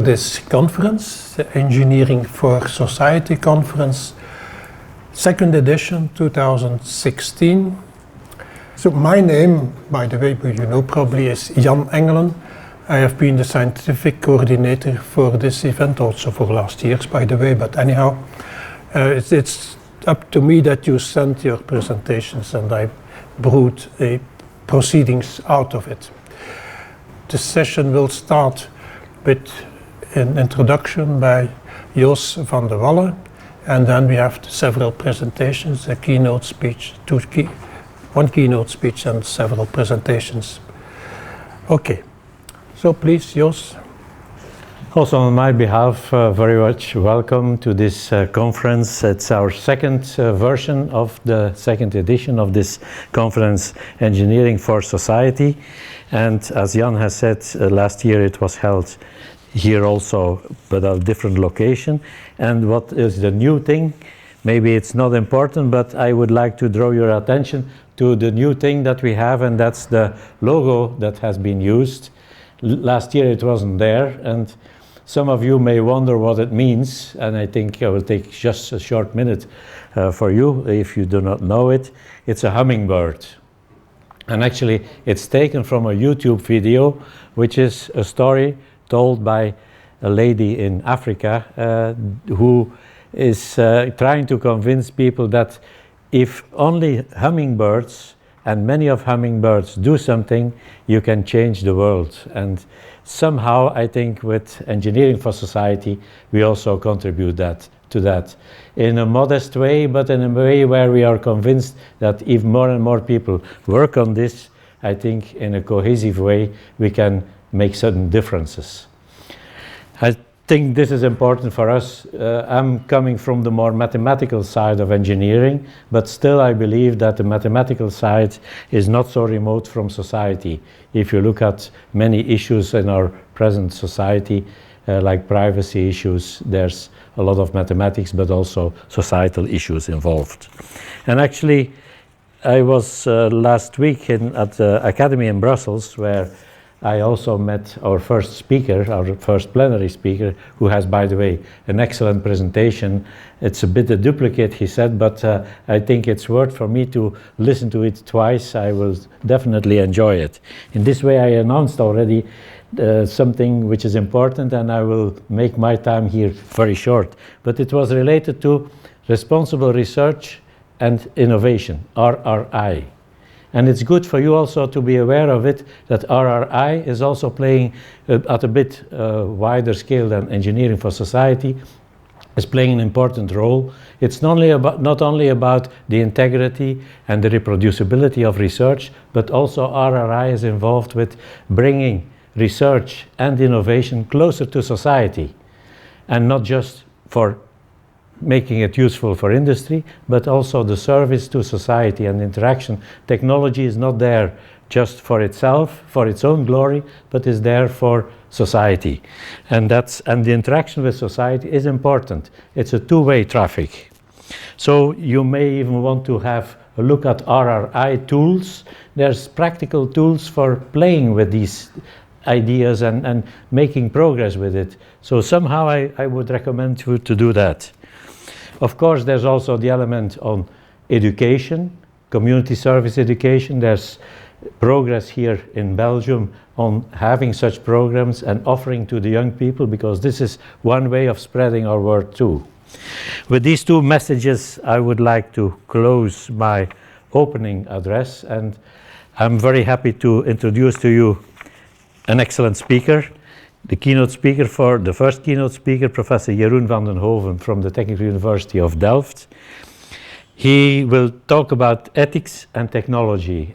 This conference, the Engineering for Society conference, second edition 2016. So my name, by the way, you know probably, is Jan Engelen. I have been the scientific coordinator for this event, also for last years, by the way, but anyhow, it's up to me that you send your presentations and I brought proceedings out of it. The session will start with an introduction by Joos Vandewalle, and then we have several presentations, a keynote speech, one keynote speech and several presentations. Okay, so please, Joos. Also on my behalf, very much welcome to this conference. It's our second version of the second edition of this conference, Engineering for Society. And as Jan has said, last year it was held here also, but at a different location. And what is the new thing? Maybe it's not important, but I would like to draw your attention to the new thing that we have, and that's the logo that has been used. Last year it wasn't there, and some of you may wonder what it means, and I think I will take just a short minute for you if you do not know it. It's a hummingbird. And actually it's taken from a YouTube video, which is a story told by a lady in Africa who is trying to convince people that if only hummingbirds, and many of hummingbirds, do something, you can change the world. And somehow I think with Engineering for Society we also contribute to that in a modest way, but in a way where we are convinced that if more and more people work on this, I think in a cohesive way we can make certain differences. I think this is important for us. I'm coming from the more mathematical side of engineering, but still I believe that the mathematical side is not so remote from society. If you look at many issues in our present society, like privacy issues, there's a lot of mathematics, but also societal issues involved. And actually, I was last week at the Academy in Brussels, where I also met our first speaker, our first plenary speaker, who has, by the way, an excellent presentation. It's a bit a duplicate, he said, but I think it's worth for me to listen to it twice. I will definitely enjoy it. In this way, I announced already something which is important, and I will make my time here very short. But it was related to responsible research and innovation, RRI. And it's good for you also to be aware of it, that RRI is also playing at a bit wider scale than Engineering for Society, is playing an important role. It's not only about the integrity and the reproducibility of research, but also RRI is involved with bringing research and innovation closer to society, and not just for making it useful for industry, but also the service to society and interaction. Technology is not there just for itself, for its own glory, but is there for society. And the interaction with society is important. It's a two-way traffic. So you may even want to have a look at RRI tools. There's practical tools for playing with these ideas and making progress with it. So somehow I would recommend you to do that. Of course, there's also the element on education, community service education. There's progress here in Belgium on having such programs and offering to the young people, because this is one way of spreading our word too. With these two messages, I would like to close my opening address, and I'm very happy to introduce to you an excellent speaker. The first keynote speaker, Professor Jeroen van den Hoven from the Technical University of Delft. He will talk about ethics and technology,